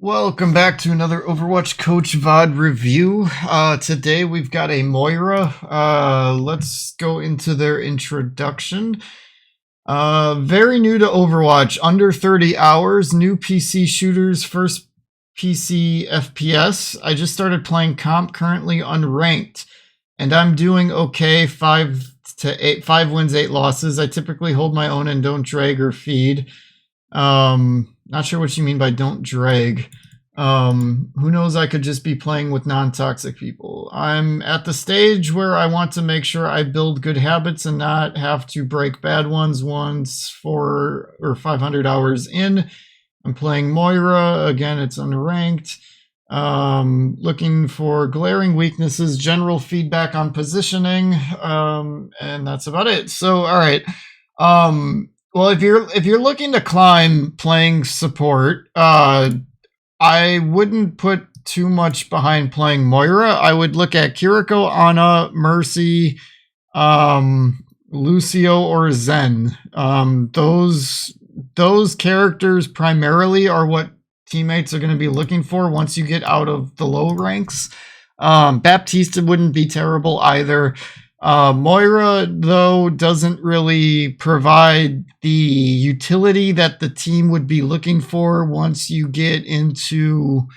Welcome back to another Overwatch Coach VOD review. Today we've got a Moira. Let's go into their introduction. Very new to Overwatch, under 30 hours, new PC shooters, first PC FPS. I just started playing comp, currently unranked, and I'm doing okay, 5 wins, 8 losses. I typically hold my own and don't drag or feed. Not sure what you mean by don't drag. Who knows, I could just be playing with non-toxic people. I'm at the stage where I want to make sure I build good habits and not have to break bad ones once 400 or 500 hours in. I'm playing Moira. Again, it's unranked. Looking for glaring weaknesses, general feedback on positioning, and that's about it. So, all right. Well, if you're looking to climb playing support, I wouldn't put too much behind playing Moira. I would look at Kiriko, Ana, Mercy, Lucio, or Zen. Those characters primarily are what teammates are going to be looking for once you get out of the low ranks. Baptista wouldn't be terrible either. Moira, though, doesn't really provide the utility that the team would be looking for once you get into,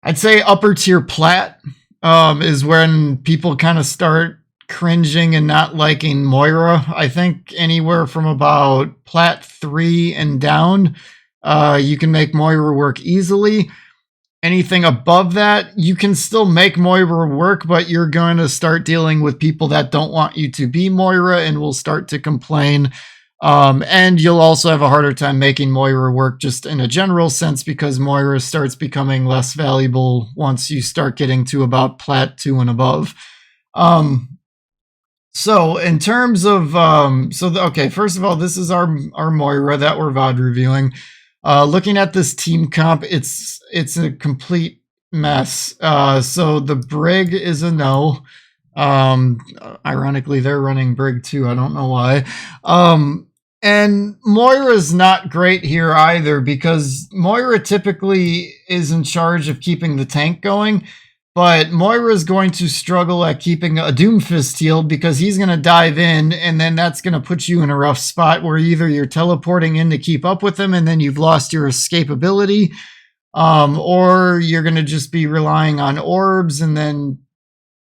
I'd say, upper tier plat, is when people kind of start cringing and not liking Moira. I think anywhere from about plat 3 and down, you can make Moira work easily. Anything above that, you can still make Moira work, but you're going to start dealing with people that don't want you to be Moira and will start to complain. And you'll also have a harder time making Moira work just in a general sense because Moira starts becoming less valuable once you start getting to about plat 2 and above. So in terms of, okay, first of all, this is our Moira that we're VOD reviewing. Looking at this team comp, it's a complete mess. So the Brig is a no. Ironically, they're running Brig too. I don't know why. And Moira's not great here either because Moira typically is in charge of keeping the tank going. But Moira's going to struggle at keeping a Doomfist healed because he's going to dive in, and then that's going to put you in a rough spot where either you're teleporting in to keep up with him and then you've lost your escapability, or you're going to just be relying on orbs, and then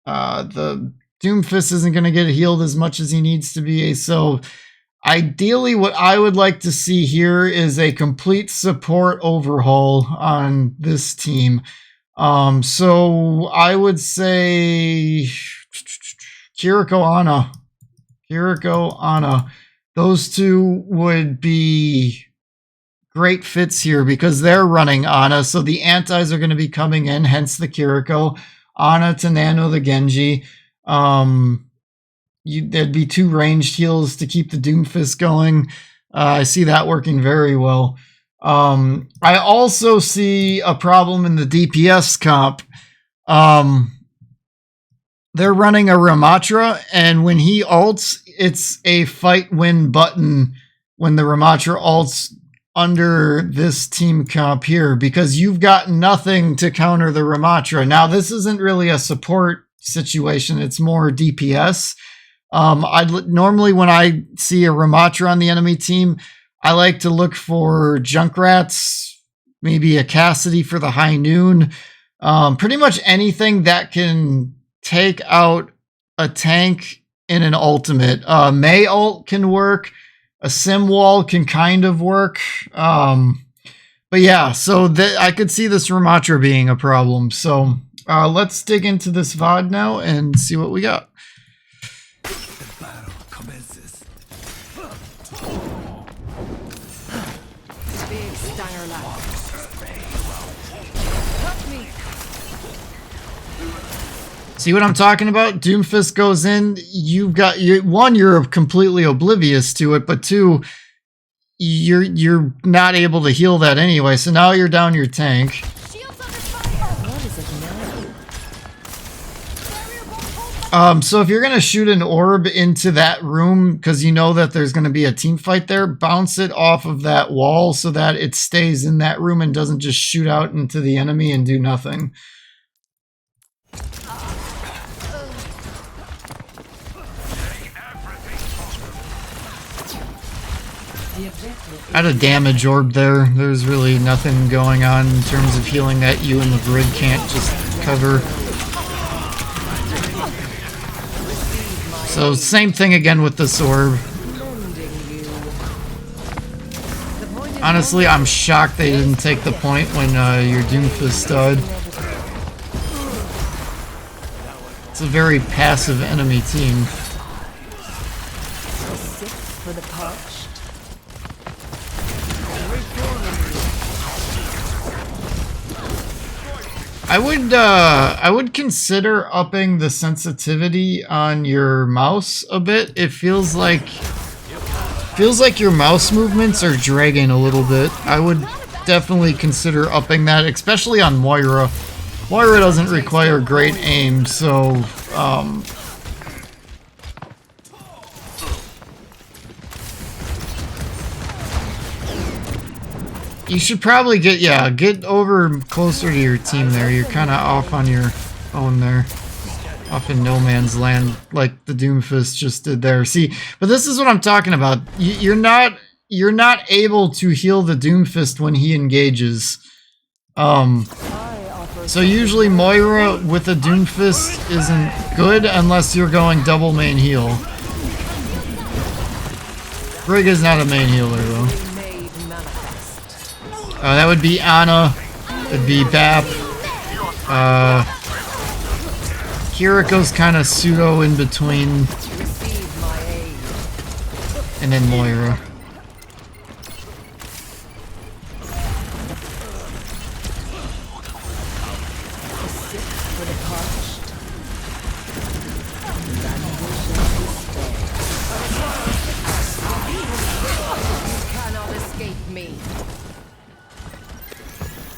the Doomfist isn't going to get healed as much as he needs to be. So ideally, what I would like to see here is a complete support overhaul on this team. So I would say Kiriko, Ana. Those two would be great fits here because they're running Ana. So the antis are going to be coming in, hence the Kiriko. Ana to Nano the Genji. There'd be 2 ranged heals to keep the Doomfist going. I see that working very well. I also see a problem in the DPS comp. They're running a Ramatra, and when he ults, it's a fight win button when the Ramatra ults under this team comp here, because you've got nothing to counter the Ramatra. Now, this isn't really a support situation, it's more DPS. Normally when I see a Ramatra on the enemy team, I like to look for Junkrats, maybe a Cassidy for the high noon. Pretty much anything that can take out a tank in an ultimate. May ult can work. A sim wall can kind of work. But yeah, so I could see this Ramatra being a problem. So let's dig into this VOD now and see what we got. See what I'm talking about? Doomfist goes in, you've got one, you're completely oblivious to it, but 2, you're not able to heal that anyway. So now you're down your tank. So if you're going to shoot an orb into that room, because you know that there's going to be a team fight there, bounce it off of that wall so that it stays in that room and doesn't just shoot out into the enemy and do nothing. I had a damage orb there. There's really nothing going on in terms of healing that you and the Brig can't just cover. So same thing again with this orb. Honestly, I'm shocked they didn't take the point when your Doomfist died. It's a very passive enemy team. I would consider upping the sensitivity on your mouse a bit. It feels like your mouse movements are dragging a little bit. I would definitely consider upping that, especially on Moira. Moira doesn't require great aim, so you should probably get over closer to your team there. You're kind of off on your own there. Off in no man's land like the Doomfist just did there. See, but this is what I'm talking about. You're not able to heal the Doomfist when he engages. So usually Moira with a Doomfist isn't good unless you're going double main heal. Brig is not a main healer though. That would be Ana. It'd be Bap. Kiriko's kind of pseudo in between. And then Moira.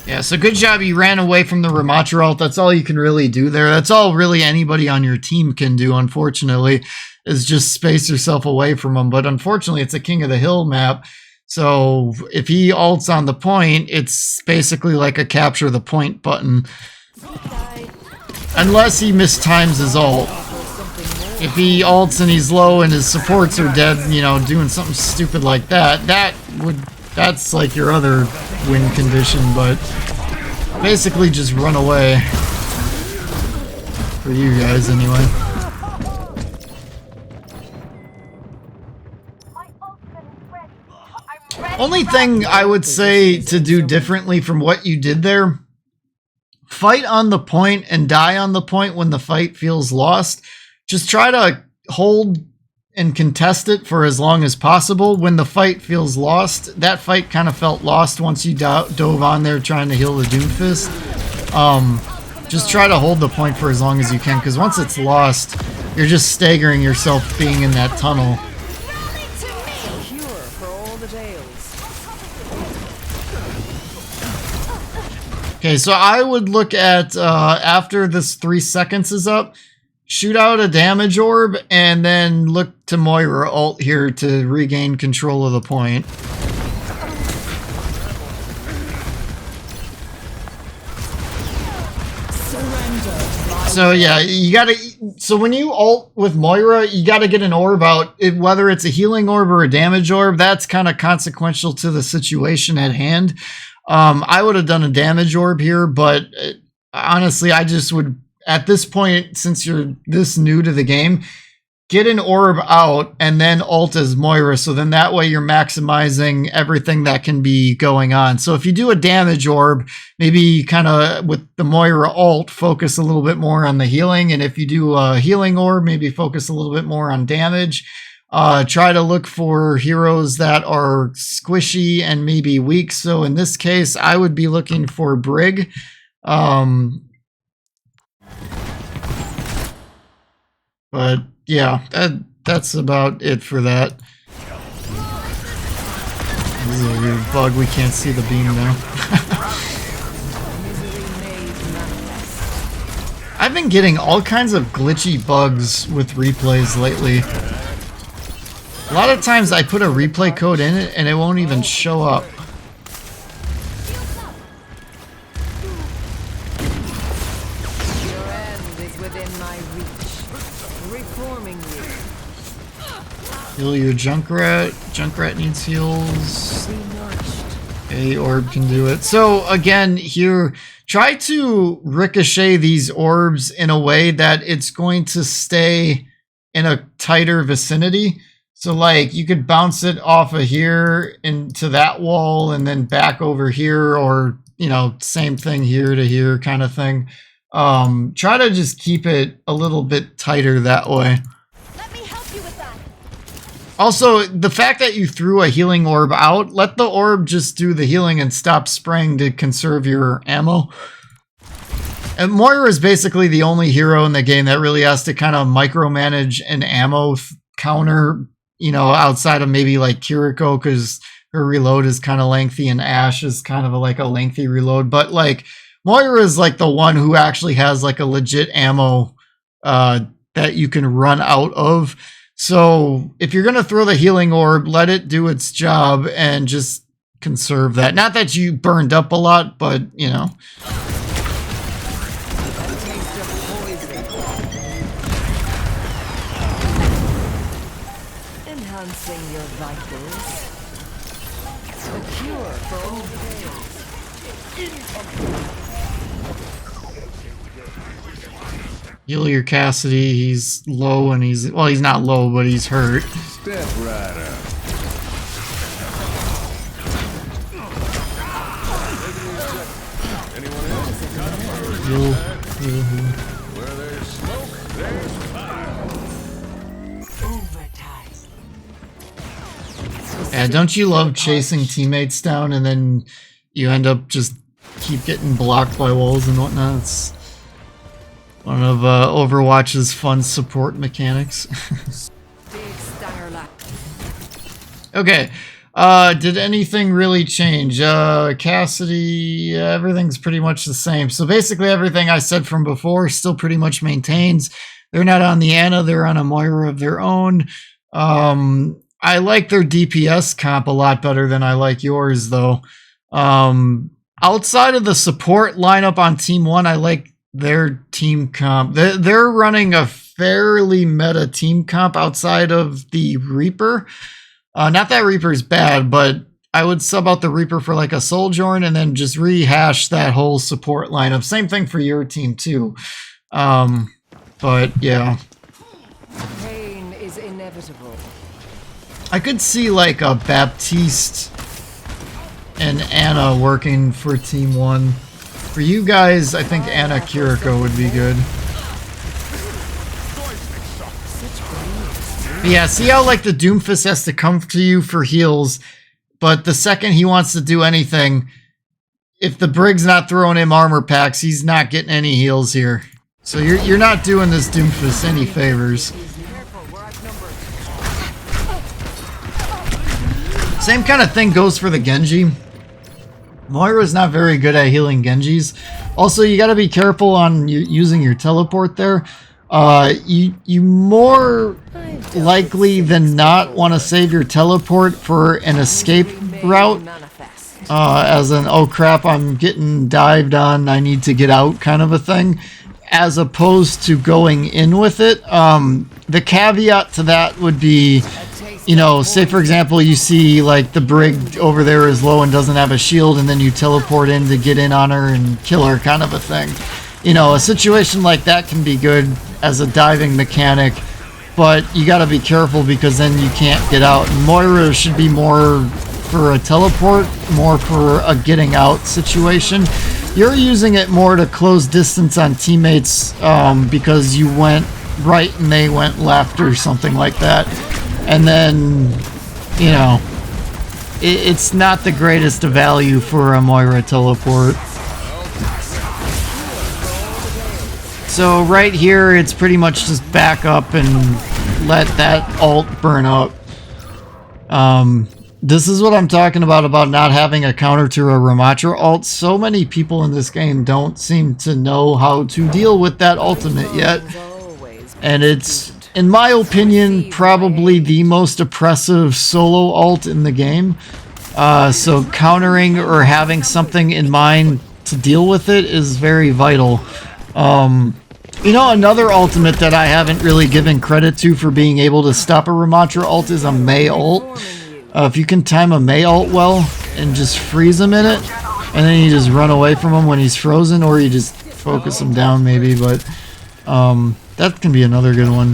Yeah, so good job you ran away from the Ramatra ult. That's all you can really do there. That's all really anybody on your team can do, unfortunately, is just space yourself away from him. But unfortunately, it's a King of the Hill map. So if he ults on the point, it's basically like a capture the point button. Unless he mistimes his ult. If he ults and he's low and his supports are dead, you know, doing something stupid like that, that's like your other win condition, but basically just run away. For you guys, anyway. Only thing I would say to do differently from what you did there, fight on the point and die on the point when the fight feels lost. Just try to hold and contest it for as long as possible. When the fight feels lost, that fight kind of felt lost once you dove on there trying to heal the Doomfist. Just try to hold the point for as long as you can, because once it's lost, you're just staggering yourself being in that tunnel. Okay, so I would look at, after this 3 seconds is up, shoot out a damage orb, and then look to Moira ult here to regain control of the point. So yeah, you gotta, so when you ult with Moira, you gotta get an orb out, whether it's a healing orb or a damage orb. That's kind of consequential to the situation at hand. I would have done a damage orb here, but honestly, I just would, at this point, since you're this new to the game, get an orb out and then ult as Moira, so then that way you're maximizing everything that can be going on. So if you do a damage orb, maybe kind of with the Moira ult, focus a little bit more on the healing, and if you do a healing orb, maybe focus a little bit more on damage. Try to look for heroes that are squishy and maybe weak. So in this case, I would be looking for Brig. But yeah, that's about it for that. This is a weird bug, we can't see the beam now. I've been getting all kinds of glitchy bugs with replays lately. A lot of times I put a replay code in it and it won't even show up. Your end is within my reach. Reforming you. Heal your Junkrat. Junkrat needs heals. A orb can do it. So again, here, try to ricochet these orbs in a way that it's going to stay in a tighter vicinity. So like you could bounce it off of here into that wall and then back over here, or you know, same thing here to here kind of thing. Try to just keep it a little bit tighter that way. Let me help you with that. Also, the fact that you threw a healing orb out, let the orb just do the healing and stop spraying to conserve your ammo. And Moira is basically the only hero in the game that really has to kind of micromanage an ammo counter, you know, outside of maybe like Kiriko, because her reload is kind of lengthy and Ashe is kind of like a lengthy reload. But like Moira is like the one who actually has like a legit ammo that you can run out of. So if you're going to throw the healing orb, let it do its job and just conserve that. Not that you burned up a lot, but you know. Enhancing your vitals. The cure for all Heal your Cassidy. He's low and he's, well, he's not low, but he's hurt. Step right up. Heal. Where there's smoke, there's fire. overtime. Yeah, don't you love chasing teammates down and then you end up just keep getting blocked by walls and whatnot? It's one of Overwatch's fun support mechanics. Big star luck. Okay, did anything really change? Cassidy, everything's pretty much the same. So basically everything I said from before still pretty much maintains. They're not on the Ana, they're on a Moira of their own. I like their DPS comp a lot better than I like yours, though. Outside of the support lineup on Team 1, I like their team comp. They're running a fairly meta team comp outside of the Reaper. Not that Reaper's bad, but I would sub out the Reaper for like a Sojourn and then just rehash that whole support lineup. Same thing for your team too. But yeah. Pain is inevitable. I could see like a Baptiste and Ana working for Team 1. For you guys, I think Ana Kiriko would be good. But yeah, see how like the Doomfist has to come to you for heals, but the second he wants to do anything, if the Brig's not throwing him armor packs, he's not getting any heals here. So you're not doing this Doomfist any favors. Same kind of thing goes for the Genji. Moira's not very good at healing Genjis. Also, you got to be careful on using your teleport there. You more likely than not want to save your teleport for an escape route. As an, oh crap, I'm getting dived on, I need to get out kind of a thing. As opposed to going in with it. The caveat to that would be, you know, say for example you see like the Brig over there is low and doesn't have a shield, and then you teleport in to get in on her and kill her kind of a thing. You know, a situation like that can be good as a diving mechanic, but you got to be careful because then you can't get out. And Moira should be more for a teleport, more for a getting out situation. You're using it more to close distance on teammates because you went right and they went left or something like that. And then, you know, it's not the greatest of value for a Moira teleport. So right here, it's pretty much just back up and let that ult burn up. This is what I'm talking about not having a counter to a Ramatra ult. So many people in this game don't seem to know how to deal with that ultimate yet. And it's, in my opinion, probably the most oppressive solo ult in the game. So countering or having something in mind to deal with it is very vital. You know, another ultimate that I haven't really given credit to for being able to stop a Ramatra ult is a Mei ult. If you can time a Mei ult well and just freeze him in it, and then you just run away from him when he's frozen, or you just focus him down maybe, but that can be another good one.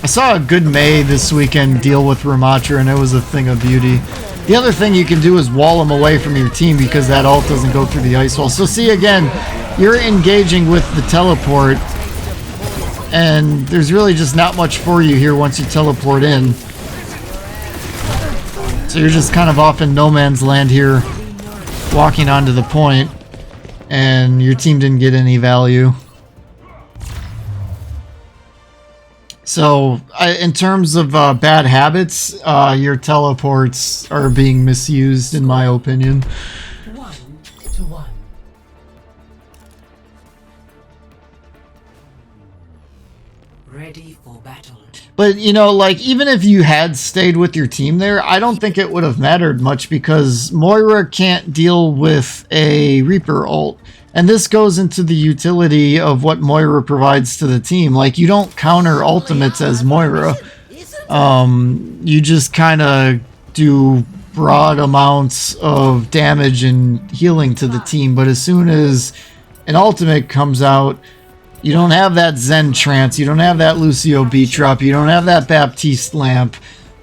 I saw a good Mei this weekend deal with Ramatra, and it was a thing of beauty. The other thing you can do is wall him away from your team because that ult doesn't go through the ice wall. So see, again, you're engaging with the teleport, and there's really just not much for you here once you teleport in. So you're just kind of off in no man's land here, walking onto the point, and your team didn't get any value. So, in terms of bad habits, your teleports are being misused, in my opinion. 1-1. Ready for battle. But, you know, like, even if you had stayed with your team there, I don't think it would have mattered much because Moira can't deal with a Reaper ult. And this goes into the utility of what Moira provides to the team. Like, you don't counter ultimates as Moira. You just kind of do broad amounts of damage and healing to the team. But as soon as an ultimate comes out, you don't have that Zen Trance, you don't have that Lucio Beat Drop, you don't have that Baptiste Lamp,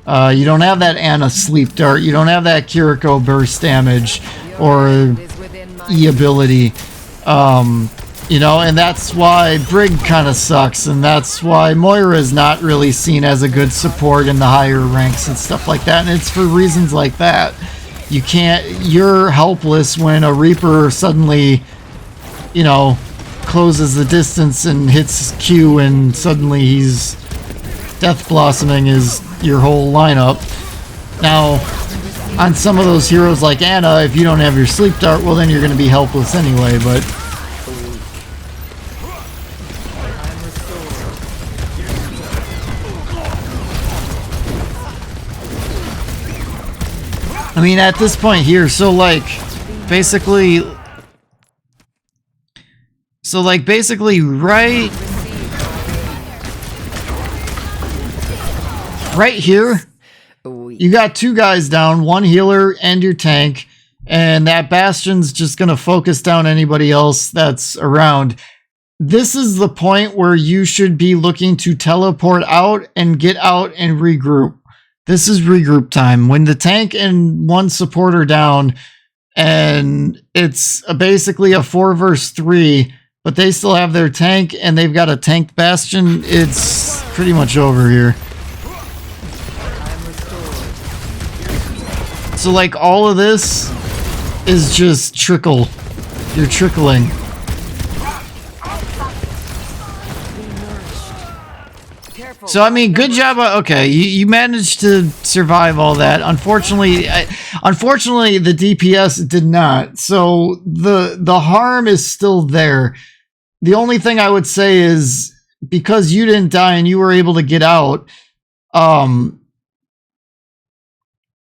you don't have that Ana Sleep Dart, you don't have that Kiriko Burst Damage or E ability. You know, and that's why Brig kind of sucks, and that's why Moira is not really seen as a good support in the higher ranks and stuff like that, and it's for reasons like that. You're helpless when a Reaper suddenly, you know, closes the distance and hits Q, and suddenly he's Death Blossoming is your whole lineup. Now, on some of those heroes like Ana, if you don't have your Sleep Dart, well then you're going to be helpless anyway, but I mean, at this point here, so basically right here, you got two guys down, one healer and your tank, and that Bastion's just going to focus down anybody else that's around. This is the point where you should be looking to teleport out and get out and regroup. This is regroup time. When the tank and one support are down, and it's basically a 4 versus 3, but they still have their tank and they've got a tanked Bastion, it's pretty much over here. So like all of this is just trickle. You're trickling. So I mean, good job. Okay, you managed to survive all that. Unfortunately, the DPS did not. So the harm is still there. The only thing I would say is because you didn't die and you were able to get out.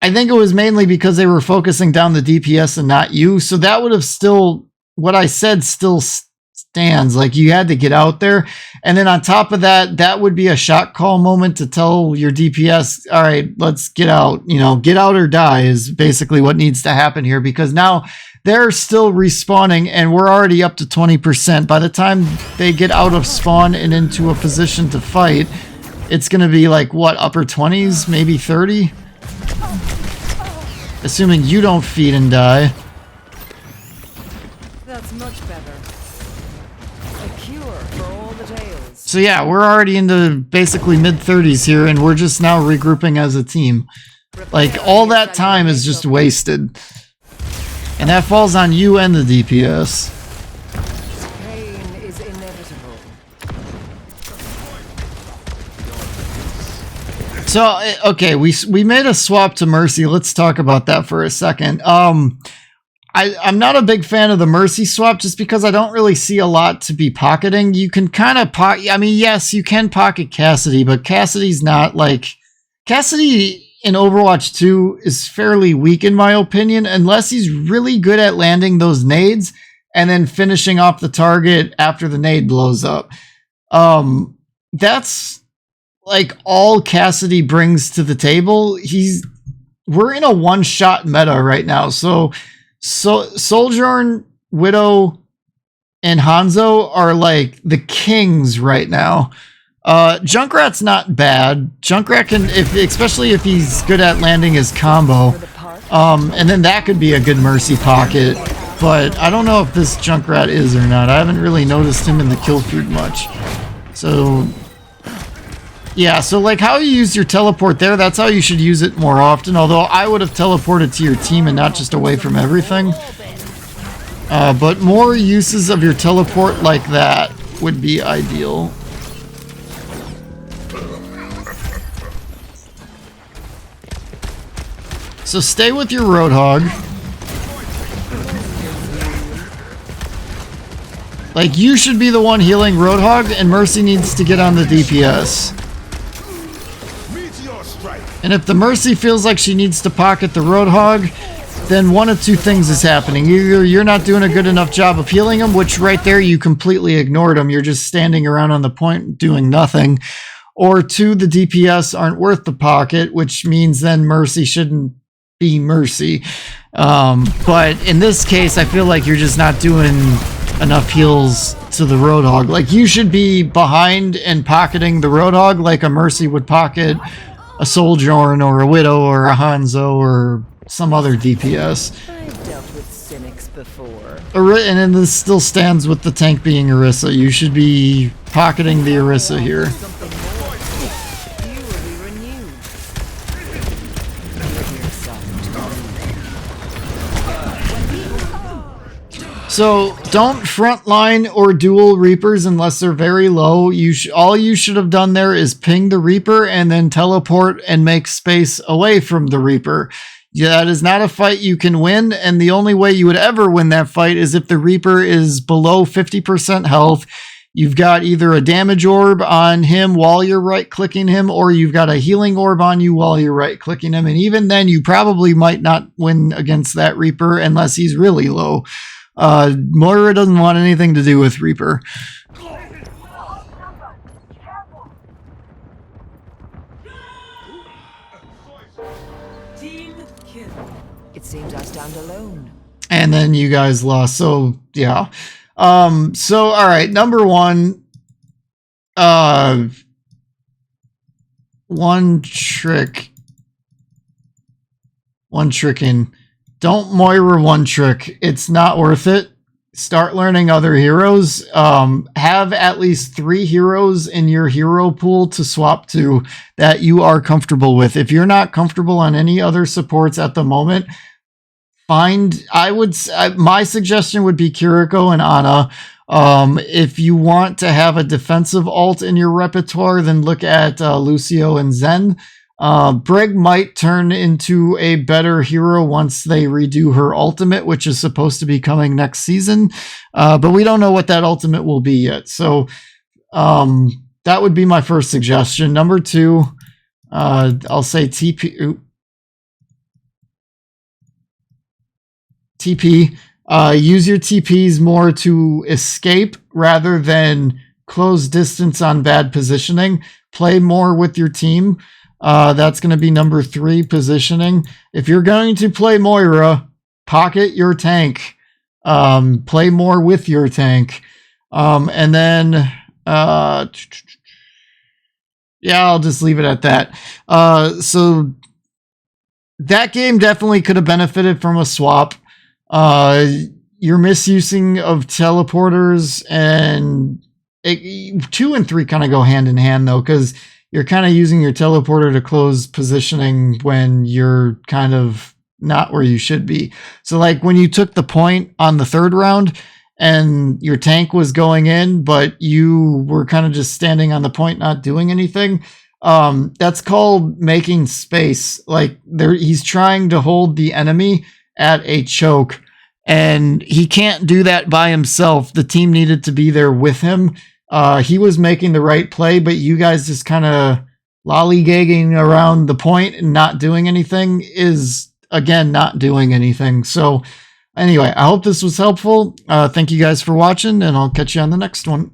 I think it was mainly because they were focusing down the DPS and not you. So that would have still, what I said still stands. Like, you had to get out there. And then on top of that, that would be a shot call moment to tell your DPS, all right, let's get out. You know, get out or die is basically what needs to happen here, because now they're still respawning and we're already up to 20%. By the time they get out of spawn and into a position to fight, it's going to be like, what, upper 20s, maybe 30? Assuming you don't feed and die. That's much better. A cure for all the tales. So yeah, we're already into basically mid-30s here, and we're just now regrouping as a team. Like, all that time is just wasted. And that falls on you and the DPS. Pain is inevitable. So okay, we made a swap to Mercy. Let's talk about that for a second. I'm not a big fan of the Mercy swap just because I don't really see a lot to be pocketing. You can kind of I mean, yes, you can pocket Cassidy, but Cassidy's not like Cassidy in Overwatch 2 is fairly weak in my opinion, unless he's really good at landing those nades and then finishing off the target after the nade blows up. That's like all Cassidy brings to the table. We're in a one-shot meta right now, so Sojourn, Widow, and Hanzo are like the kings right now. Junkrat's not bad. Junkrat can, especially if he's good at landing his combo, and then that could be a good Mercy pocket. But I don't know if this Junkrat is or not. I haven't really noticed him in the kill feed much. So yeah, so like how you use your teleport there, that's how you should use it more often. Although I would have teleported to your team and not just away from everything. But more uses of your teleport like that would be ideal. So stay with your Roadhog. Like, you should be the one healing Roadhog, and Mercy needs to get on the DPS. And if the Mercy feels like she needs to pocket the Roadhog, then one of two things is happening. Either you're not doing a good enough job of healing him, which right there you completely ignored him. You're just standing around on the point doing nothing. Or two, the DPS aren't worth the pocket, which means then Mercy shouldn't be Mercy. But in this case, I feel like you're just not doing enough heals to the Roadhog. Like, you should be behind and pocketing the Roadhog like a Mercy would pocket a Sojourn or a Widow or a Hanzo or some other DPS. I've dealt with cynics before. And then this still stands with the tank being Orisa. You should be pocketing the Orisa here. You will be renewed. So don't frontline or dual Reapers unless they're very low. All you should have done there is ping the Reaper and then teleport and make space away from the Reaper. Yeah, that is not a fight you can win, and the only way you would ever win that fight is if the Reaper is below 50% health. You've got either a damage orb on him while you're right-clicking him, or you've got a healing orb on you while you're right-clicking him, and even then you probably might not win against that Reaper unless he's really low. Moira doesn't want anything to do with Reaper. It seems I stand alone. And then you guys lost, so yeah. So alright, number one. One tricking. Don't Moira one trick. It's not worth it. Start learning other heroes. Have at least 3 heroes in your hero pool to swap to that you are comfortable with. If you're not comfortable on any other supports at the moment, my suggestion would be Kiriko and Ana. If you want to have a defensive ult in your repertoire, then look at Lucio and Zen. Brig might turn into a better hero once they redo her ultimate, which is supposed to be coming next season. But we don't know what that ultimate will be yet. So that would be my first suggestion. Number 2, I'll say TP. Use your TPs more to escape rather than close distance on bad positioning. Play more with your team. That's going to be number 3, positioning. If you're going to play Moira, pocket your tank. Play more with your tank. And then, yeah, I'll just leave it at that. So that game definitely could have benefited from a swap. Your misusing of teleporters and 2 and 3 kind of go hand in hand though, because you're kind of using your teleporter to close positioning when you're kind of not where you should be. So like when you took the point on the 3rd round and your tank was going in, but you were kind of just standing on the point, not doing anything. That's called making space. Like he's trying to hold the enemy at a choke, and he can't do that by himself. The team needed to be there with him. He was making the right play, but you guys just kind of lollygagging around the point and not doing anything is, again, not doing anything. So anyway, I hope this was helpful. Thank you guys for watching, and I'll catch you on the next one.